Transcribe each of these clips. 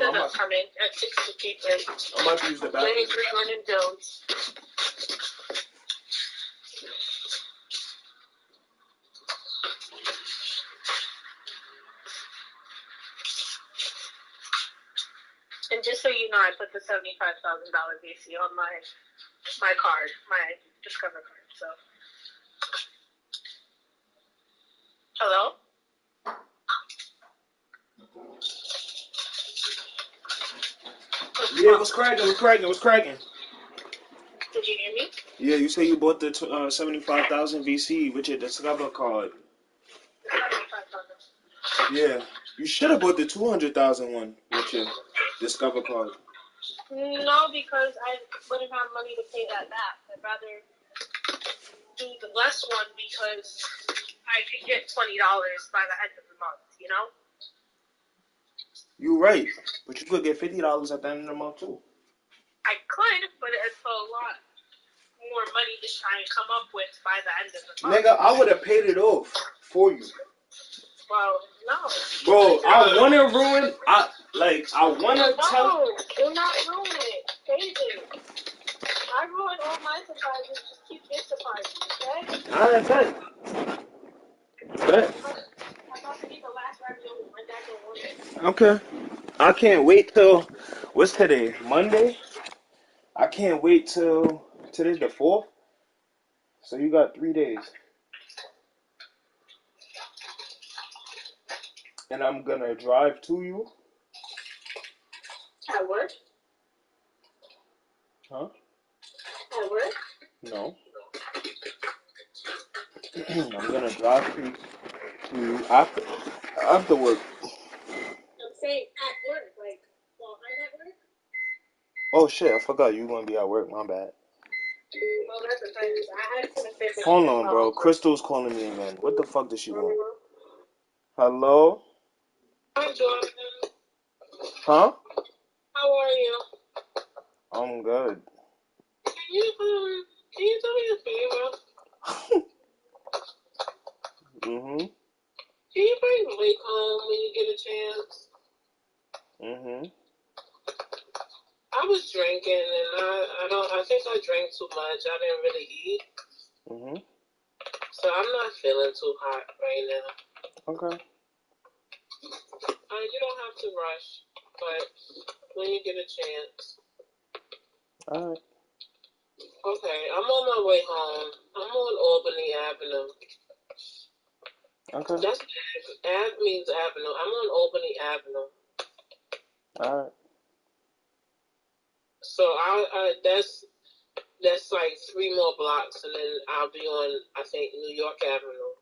end up coming at 6:53. I'm about to use the bathroom. Lane Greenland and Jones. And just so you know, I put the $75,000 VC on my card, my Discover card. So, hello. Yeah, what's cracking? Did you hear me? Yeah, you say you bought the 75,000 VC with your Discover card. 75,000. Yeah, you should have bought the 200,000 one with your Discover card. No, because I wouldn't have money to pay that back. I'd rather do the less one because I could get $20 by the end of the month, you know? You right, but you could get $50 at the end of the month too. I could, but it's a lot more money to try and come up with by the end of the month. Nigga, I would have paid it off for you. Well, no. Bro, I want to ruin. I want to tell. No, do not ruin it. Save it. I ruin all my surprises. Just keep your surprises, okay? Alright, bet. I'm about to be the last ravioli. My dad don't want it. Okay. I can't wait till. What's today? Monday? I can't wait till. Today's the 4th? So you got 3 days. And I'm gonna drive to you. At work? Huh? At work? No. I'm gonna drive to you after work. I'm saying at work, like while I'm at work. Oh shit, I forgot you gonna be at work, my bad. Well, that's the thing. I had to finish. Hold on, bro. Crystal's calling me again. What the fuck does she want? Hello? Hi, Jordan. Huh? How are you? I'm good. Can you do me a favor? Mm-hmm. Can you bring Blake home when you get a chance? Mm-hmm. I was drinking and I think I drank too much. I didn't really eat. Mm-hmm. So I'm not feeling too hot right now. Okay. You don't have to rush, but when you get a chance. Alright. Okay, I'm on my way home. I'm on Albany Avenue. Okay. That's Ave means avenue. I'm on Albany Avenue. Alright. So that's like 3 more blocks, and then I'll be on, I think, New York Avenue.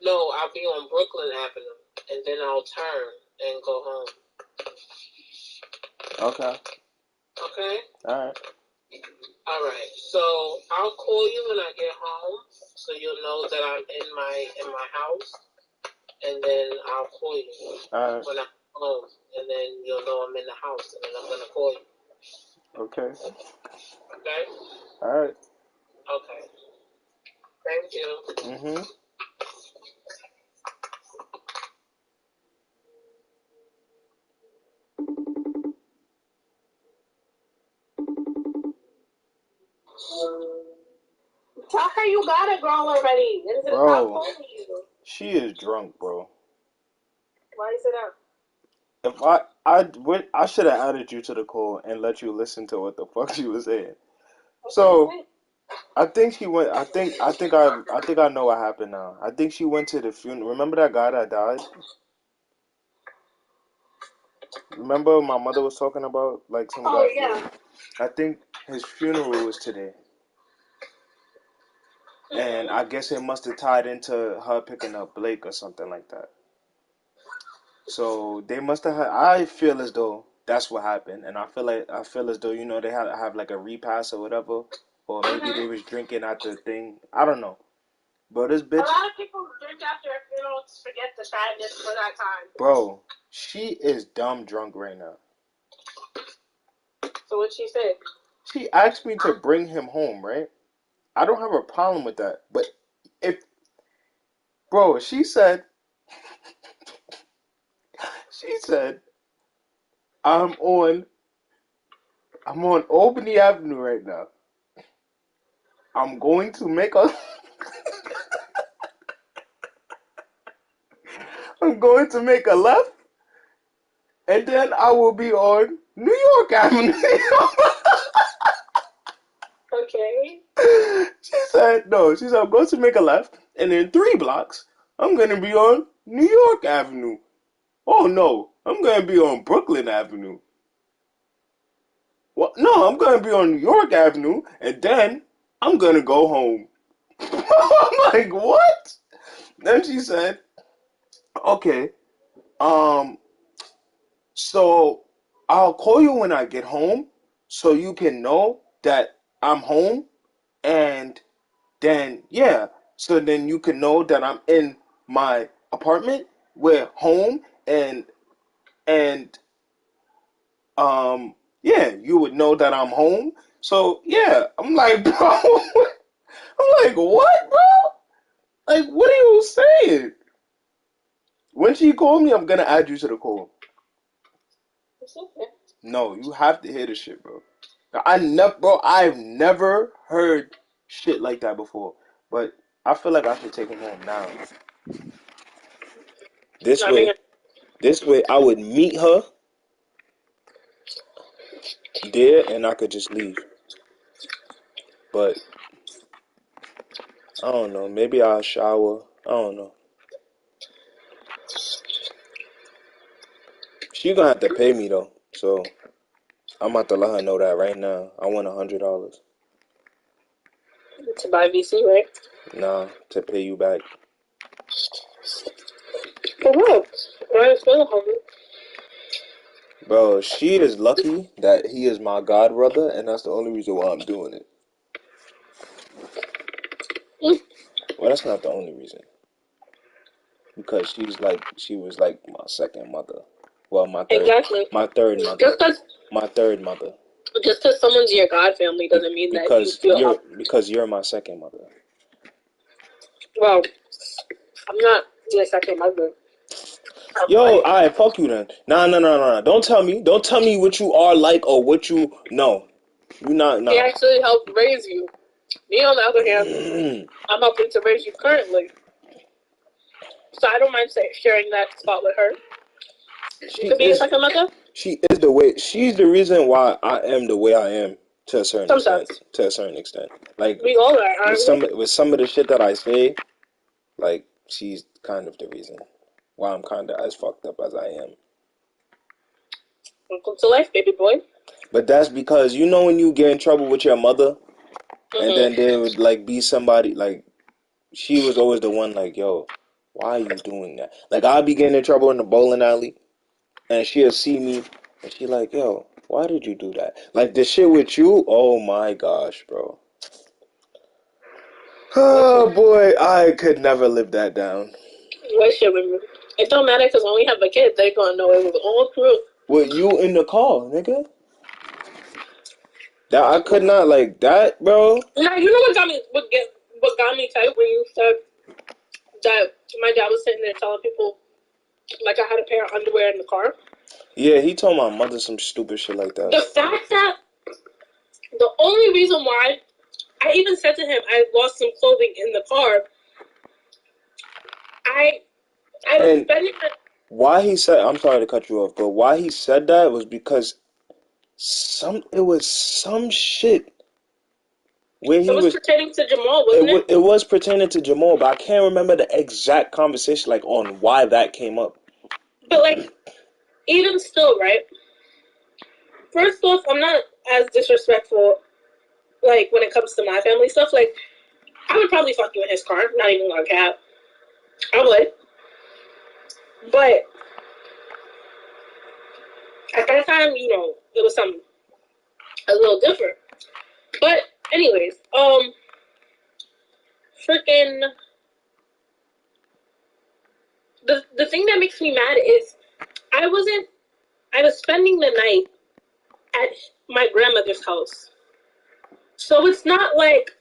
No, I'll be on Brooklyn Avenue, and then I'll turn and go home. Okay. Okay? Alright. Alright, so I'll call you when I get home, so you'll know that I'm in my house, and then I'll call you when I'm home, and then you'll know I'm in the house, and then I'm gonna call you. Okay. Okay? Alright. Okay. Thank you. Mm-hmm. Tell her you got a girl already. Bro, she is drunk, bro. Why is it up? If I should have added you to the call and let you listen to what the fuck she was saying. So I think she went. I think I know what happened now. I think she went to the funeral. Remember that guy that died? Remember my mother was talking about like some guy. Oh yeah. I think his funeral was today. And I guess it must have tied into her picking up Blake or something like that. So they must have had, I feel as though that's what happened. And I feel as though, you know, they had to have like a repass or whatever. Or maybe they was drinking at the thing. I don't know. But this bitch. A lot of people drink after a funeral to forget the sadness for that time. Bro, she is dumb drunk right now. So what'd she say? She asked me to bring him home, right? I don't have a problem with that. But she said, I'm on Albany Avenue right now. I'm going to make a I'm going to make a left, and then I will be on New York Avenue. Okay. She said, no, she said, I'm going to make a left, and in 3 blocks, I'm going to be on New York Avenue. Oh, no, I'm going to be on Brooklyn Avenue. Well, no, I'm going to be on New York Avenue, and then I'm going to go home. I'm like, what? Then she said, okay, so I'll call you when I get home so you can know that I'm home, and then, yeah, so then you can know that I'm in my apartment, we're home, and yeah, you would know that I'm home. So yeah, I'm like, bro, I'm like, what, bro? Like, what are you saying? When she called me, I'm gonna add you to the call. It's okay. No, you have to hear the shit, bro. I've never heard shit like that before. But I feel like I should take him home now. This I mean, way, I would meet her there, and I could just leave. But I don't know. Maybe I'll shower. I don't know. She gonna have to pay me though, so I'm about to let her know that right now. I want $100. to buy VC, right? Nah, to pay you back. For what? Why is still hungry? Bro, she is lucky that he is my god brother, and that's the only reason why I'm doing it. Well, that's not the only reason. Because she was like my second mother. Well, Exactly. my third mother. My third mother. Just because someone's your god family doesn't mean that you feel because you're my second mother. Well, I'm not your second mother. Yo, alright, fuck you then. Nah. Don't tell me what you are like or what you know. You not He nah. actually helped raise you. Me, on the other hand, I'm helping to raise you currently. So I don't mind sharing that spot with her. You could be a second mother. She's the reason why I am the way I am to a certain extent. Like we all are, aren't we? with some of the shit that I say, like she's kind of the reason why I'm kind of as fucked up as I am. Welcome to life, baby boy. But that's because you know when you get in trouble with your mother, and then there would like be somebody like she was always the one like, yo, why are you doing that? Like I'll be getting in trouble in the bowling alley, and she'll see me, and she like, yo, why did you do that? Like the shit with you, oh my gosh, bro. Oh boy, I could never live that down. What shit with me? It don't matter because when we have a kid, they're gonna know it was all true. With you in the car, nigga. That I could not like that, bro. Now you know what got me tight when you said that my dad was sitting there telling people like I had a pair of underwear in the car. Yeah, he told my mother some stupid shit like that. The fact that the only reason why I even said to him I lost some clothing in the car. I was spending. Why he said, I'm sorry to cut you off, but why he said that was because it was some shit where he was pertaining to Jamal, wasn't it? It was pertaining to Jamal, but I can't remember the exact conversation like on why that came up. But like, even still, right? First off, I'm not as disrespectful like when it comes to my family stuff. Like, I would probably fuck you in his car. Not even gonna cap. I would. But at that time, you know, it was something a little different. But anyways, freaking the thing that makes me mad is I was spending the night at my grandmother's house. So it's not like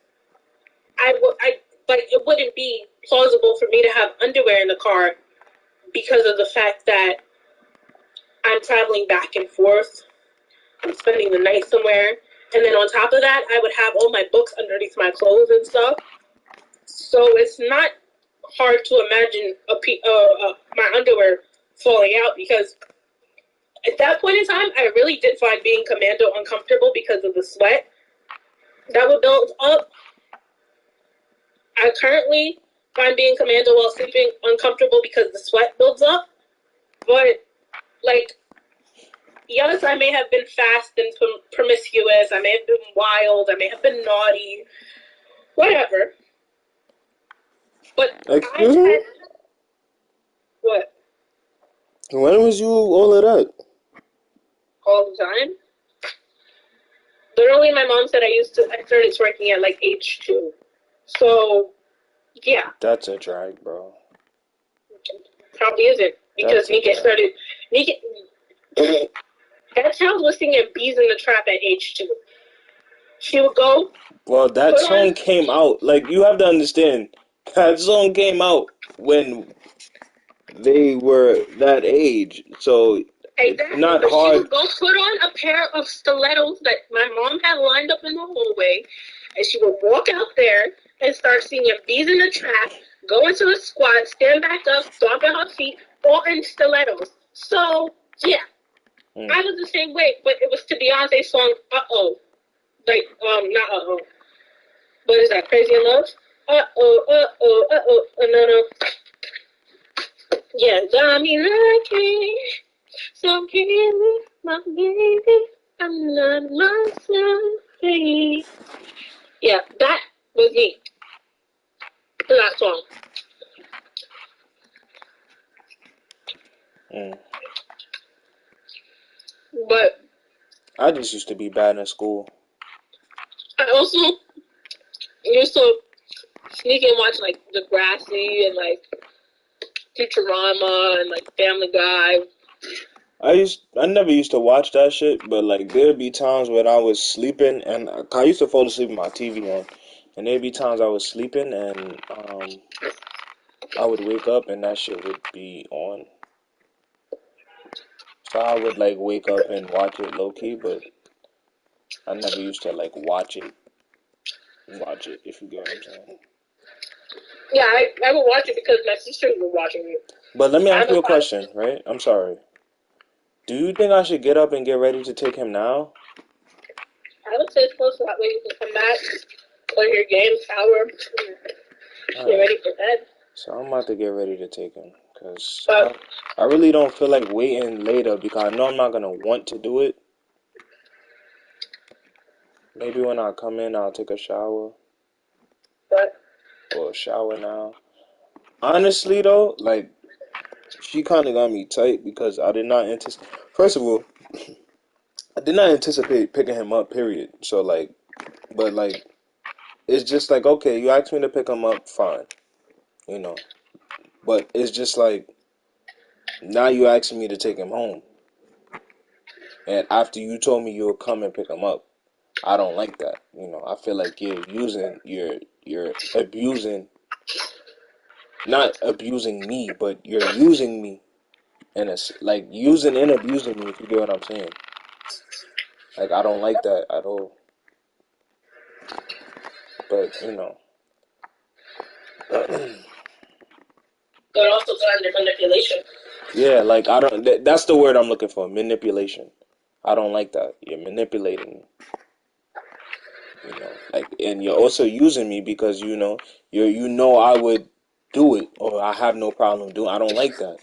like it wouldn't be plausible for me to have underwear in the car because of the fact that I'm traveling back and forth. I'm spending the night somewhere. And then on top of that, I would have all my books underneath my clothes and stuff. So it's not hard to imagine my underwear falling out, because at that point in time, I really did find being commando uncomfortable because of the sweat that would build up. I currently find being commando while sleeping uncomfortable because the sweat builds up. But, like, yes, I may have been fast and promiscuous. I may have been wild. I may have been naughty. Whatever. But Excuse me? What? When was you all of that? All the time? Literally, my mom said I started twerking at, like, age 2. So, yeah. That's a drag, bro. Probably isn't. Because Nika started... That child was singing Bees in the Trap at age 2. She would go... Well, that song came out. Like, you have to understand, that song came out when they were that age. So, exactly. Not but hard. She would go put on a pair of stilettos that my mom had lined up in the hallway, and she would walk out there and start singing Bees in the Trap, go into a squat, stand back up, stomp at her feet, all in stilettos. So, yeah. I was the same way, but it was to Beyonce's song, Uh-Oh. Like, not Uh-Oh. What is that, Crazy in Love? Uh-oh, uh-oh, uh-oh, no, no. Yeah, got me lucky, so give me my baby, I'm not myself, baby. Yeah, that was me. That song. But I just used to be bad in school. I also used to sneak and watch, like, Degrassi and, like, Futurama and, like, Family Guy. I never used to watch that shit, but like there'd be times when I was sleeping and I used to fall asleep with my TV on, and there'd be times I was sleeping and I would wake up and that shit would be on. So I would like wake up and watch it low key, but I never used to like watch it, if you get what I'm saying. Yeah, I would watch it because my sisters were watching it. But let me ask you a question, right? I'm sorry. Do you think I should get up and get ready to take him now? I would say so, so that way you can come back, play your game, shower, get ready for bed. So I'm about to get ready to take him, because I really don't feel like waiting later, because I know I'm not going to want to do it. Maybe when I come in, I'll take a shower. Or shower now. Honestly, though, like, she kind of got me tight because I did not anticipate. First of all, I did not anticipate picking him up, period. So, like, but, like, it's just like, okay, you asked me to pick him up, fine. You know. But it's just like, now you asking me to take him home. And after you told me you would come and pick him up, I don't like that. You know, I feel like you're abusing, not abusing me, but you're using me. And it's like using and abusing me, if you get what I'm saying. Like, I don't like that at all. But, you know. But also under manipulation. Yeah, like, I don't, that's the word I'm looking for, manipulation. I don't like that. You're manipulating me. You know, like, and you're also using me because, you know, I would do it, or I have no problem doing. I don't like that.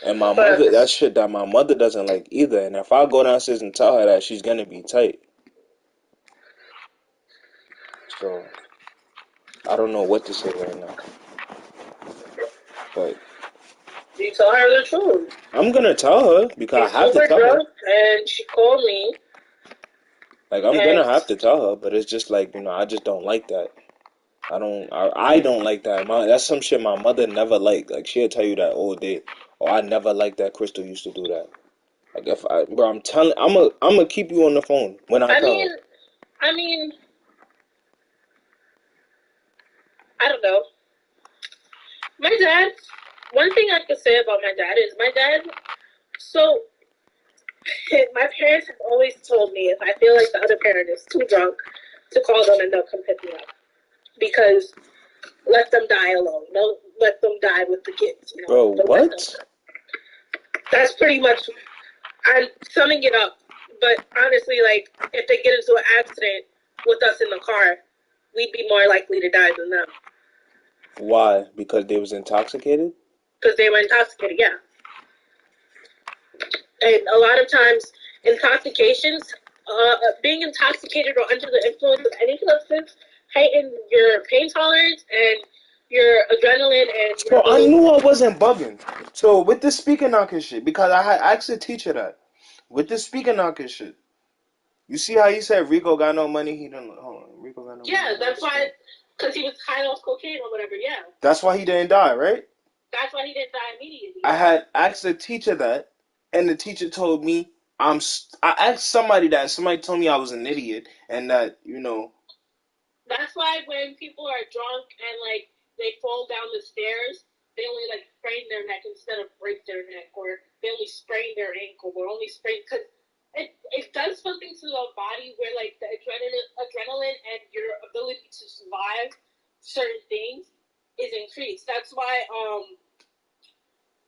And my mother, that's shit that my mother doesn't like either. And if I go downstairs and tell her that, she's gonna be tight. So I don't know what to say right now. But you tell her the truth. I'm gonna tell her because I have to tell her. And she called me. Like, I'm gonna have to tell her, but it's just like, you know, I just don't like that. I don't like that. That's some shit my mother never liked. Like, she'll tell you that all day. Oh, I never liked that Crystal used to do that. Like, bro, I'm gonna keep you on the phone when I tell her. I mean, I don't know. My dad, one thing I could say about my dad is so My parents have always told me if I feel like the other parent is too drunk to call them and they'll come pick me up. Because let them die alone. Don't let them die with the kids. You know? Bro, what? That's pretty much, I'm summing it up. But honestly, like, if they get into an accident with us in the car, we'd be more likely to die than them. Why? Because they was intoxicated? Because they were intoxicated, yeah. And a lot of times, intoxications, being intoxicated or under the influence of any substance heighten your pain tolerance and your adrenaline and your Bro, I knew I wasn't bugging. So with the speaker knocking shit, because I had asked the teacher that. With the speaker knocking shit. You see how he said Rico got no money? He didn't. Hold on, Rico got no money. Yeah, that's why, because he was high off cocaine or whatever, yeah. That's why he didn't die, right? That's why he didn't die immediately. I had asked the teacher that, and the teacher told me I asked somebody that, and somebody told me I was an idiot, and that, you know. That's why when people are drunk and, like, they fall down the stairs, they only, like, sprain their neck instead of break their neck, or they only sprain their ankle, or only sprain, because it does something to the body where, like, the adrenaline and your ability to survive certain things is increased. That's why,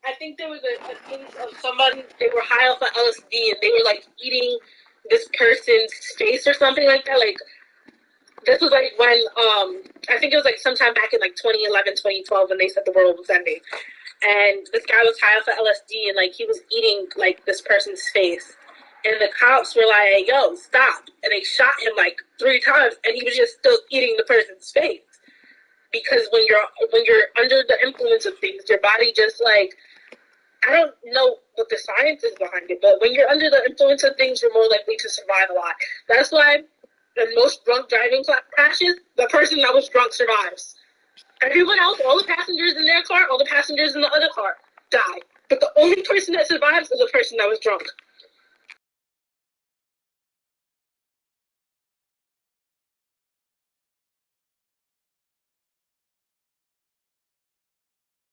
I think there was a case of somebody, they were high off of LSD, and they were, like, eating this person's face or something like that, like, this was like when, I think it was like sometime back in like 2011, 2012 when they said the world was ending. And this guy was high off of LSD and like he was eating like this person's face. And the cops were like, yo, stop. And they shot him like 3 times and he was just still eating the person's face. Because when you're under the influence of things, your body just like, I don't know what the science is behind it, but when you're under the influence of things, you're more likely to survive a lot. That's why the most drunk driving crashes, the person that was drunk survives. Everyone else, all the passengers in their car, all the passengers in the other car die. But the only person that survives is the person that was drunk.